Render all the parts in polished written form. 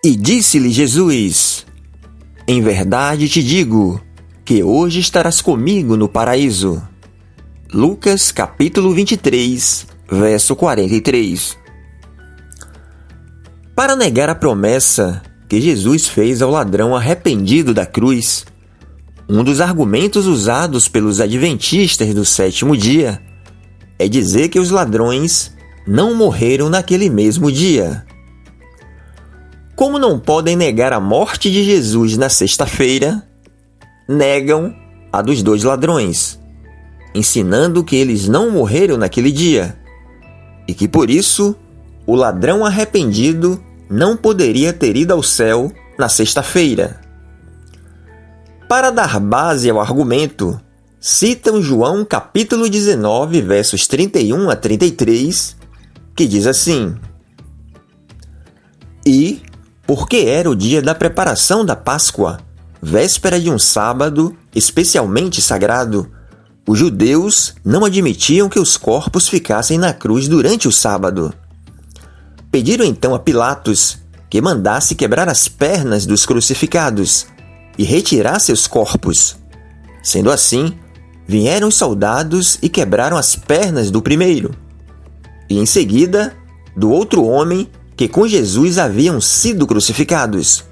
E disse-lhe Jesus: Em verdade te digo, que hoje estarás comigo no paraíso. Lucas capítulo 23, verso 43. Para negar a promessa que Jesus fez ao ladrão arrependido da cruz, um dos argumentos usados pelos adventistas do sétimo dia é dizer que os ladrões não morreram naquele mesmo dia. Como não podem negar a morte de Jesus na sexta-feira, negam a dos dois ladrões, ensinando que eles não morreram naquele dia e que, por isso, o ladrão arrependido não poderia ter ido ao céu na sexta-feira. Para dar base ao argumento, citam João capítulo 19, versos 31 a 33, que diz assim: E, porque era o dia da preparação da Páscoa, véspera de um sábado especialmente sagrado, os judeus não admitiam que os corpos ficassem na cruz durante o sábado. Pediram então a Pilatos que mandasse quebrar as pernas dos crucificados e retirar seus corpos. Sendo assim, vieram os soldados e quebraram as pernas do primeiro, e em seguida, do outro homem que com Jesus haviam sido crucificados.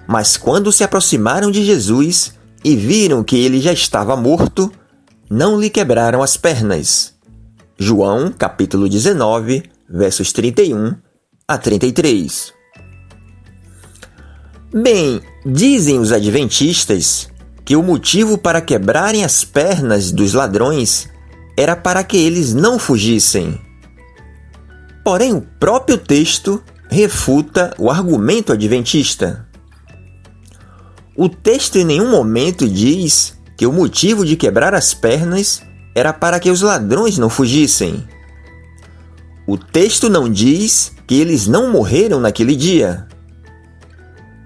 Mas quando se aproximaram de Jesus e viram que ele já estava morto, não lhe quebraram as pernas. João, capítulo 19, versos 31 a 33. Bem, dizem os adventistas que o motivo para quebrarem as pernas dos ladrões era para que eles não fugissem. Porém, o próprio texto refuta o argumento adventista. O texto em nenhum momento diz que o motivo de quebrar as pernas era para que os ladrões não fugissem. O texto não diz que eles não morreram naquele dia.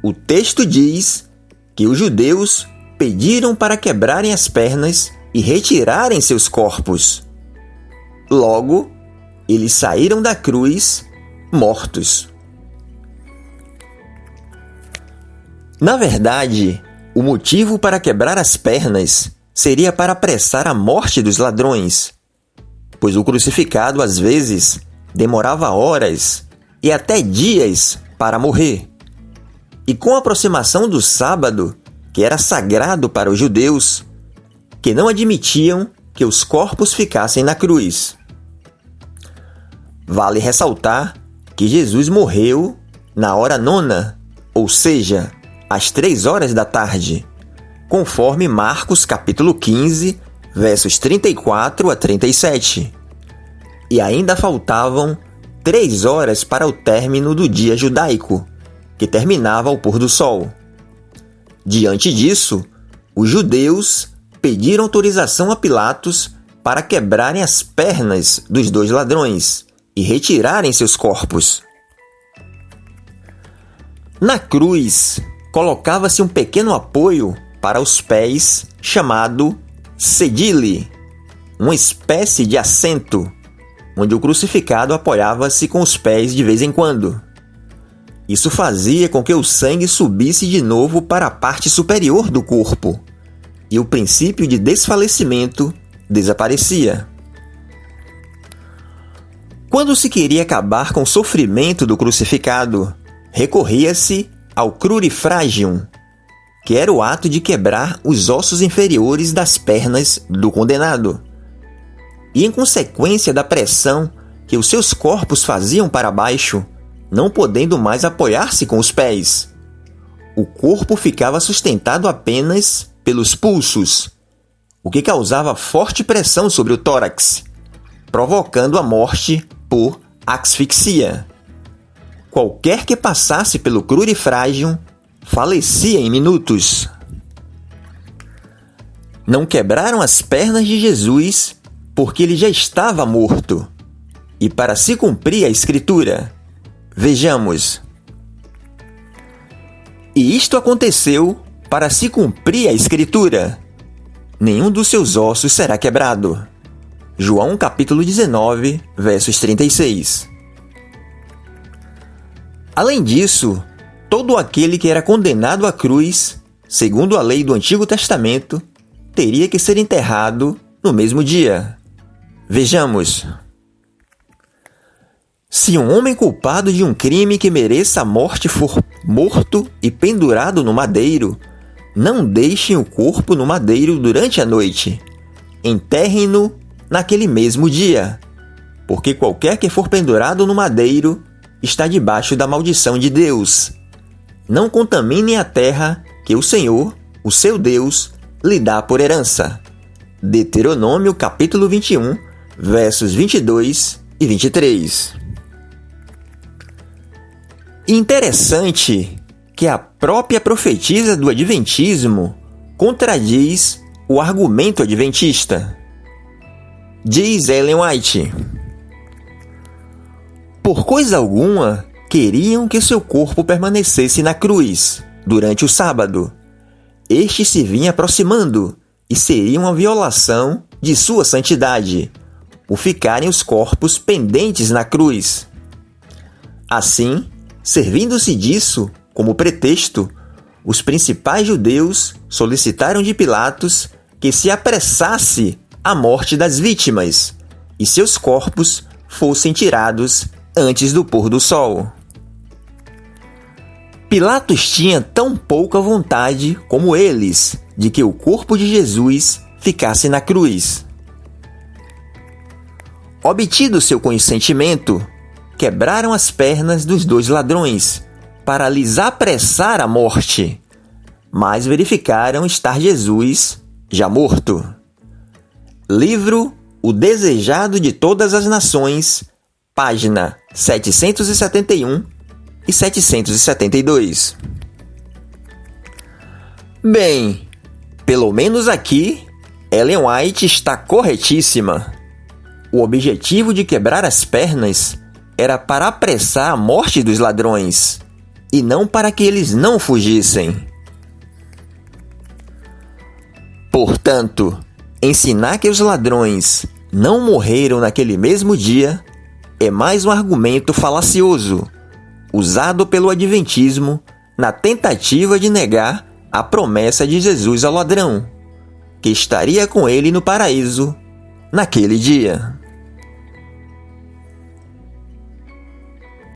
O texto diz que os judeus pediram para quebrarem as pernas e retirarem seus corpos. Logo, eles saíram da cruz mortos. Na verdade, o motivo para quebrar as pernas seria para apressar a morte dos ladrões, pois o crucificado, às vezes, demorava horas e até dias para morrer. E com a aproximação do sábado, que era sagrado para os judeus, que não admitiam que os corpos ficassem na cruz. Vale ressaltar que Jesus morreu na hora nona, ou seja, às 3 da tarde, conforme Marcos capítulo 15, versos 34 a 37. E ainda faltavam 3 horas para o término do dia judaico, que terminava ao pôr do sol. Diante disso, os judeus pediram autorização a Pilatos para quebrarem as pernas dos dois ladrões e retirarem seus corpos. Na cruz, colocava-se um pequeno apoio para os pés chamado sedile, uma espécie de assento, onde o crucificado apoiava-se com os pés de vez em quando. Isso fazia com que o sangue subisse de novo para a parte superior do corpo, e o princípio de desfalecimento desaparecia. Quando se queria acabar com o sofrimento do crucificado, recorria-se ao crurifragium, que era o ato de quebrar os ossos inferiores das pernas do condenado. E em consequência da pressão que os seus corpos faziam para baixo, não podendo mais apoiar-se com os pés, o corpo ficava sustentado apenas pelos pulsos, o que causava forte pressão sobre o tórax, provocando a morte por asfixia. Qualquer que passasse pelo crurifragium falecia em minutos. Não quebraram as pernas de Jesus porque ele já estava morto. E para se cumprir a Escritura, vejamos. E isto aconteceu para se cumprir a Escritura: nenhum dos seus ossos será quebrado. João capítulo 19, versos 36. Além disso, todo aquele que era condenado à cruz, segundo a lei do Antigo Testamento, teria que ser enterrado no mesmo dia. Vejamos. Se um homem culpado de um crime que mereça a morte for morto e pendurado no madeiro, não deixem o corpo no madeiro durante a noite. Enterrem-no naquele mesmo dia, porque qualquer que for pendurado no madeiro está debaixo da maldição de Deus. Não contaminem a terra que o Senhor, o seu Deus, lhe dá por herança. Deuteronômio capítulo 21, versos 22 e 23. Interessante que a própria profetisa do Adventismo contradiz o argumento adventista. Diz Ellen White: por coisa alguma queriam que seu corpo permanecesse na cruz durante o sábado. Este se vinha aproximando e seria uma violação de sua santidade, por ficarem os corpos pendentes na cruz. Assim, servindo-se disso como pretexto, os principais judeus solicitaram de Pilatos que se apressasse a morte das vítimas e seus corpos fossem tirados antes do pôr do sol. Pilatos tinha tão pouca vontade como eles de que o corpo de Jesus ficasse na cruz. Obtido seu consentimento, quebraram as pernas dos dois ladrões para lhes apressar a morte, mas verificaram estar Jesus já morto. Livro O Desejado de Todas as Nações, página 771 e 772. Bem, pelo menos aqui, Ellen White está corretíssima. O objetivo de quebrar as pernas era para apressar a morte dos ladrões, e não para que eles não fugissem. Portanto, ensinar que os ladrões não morreram naquele mesmo dia é mais um argumento falacioso, usado pelo Adventismo na tentativa de negar a promessa de Jesus ao ladrão, que estaria com ele no paraíso naquele dia.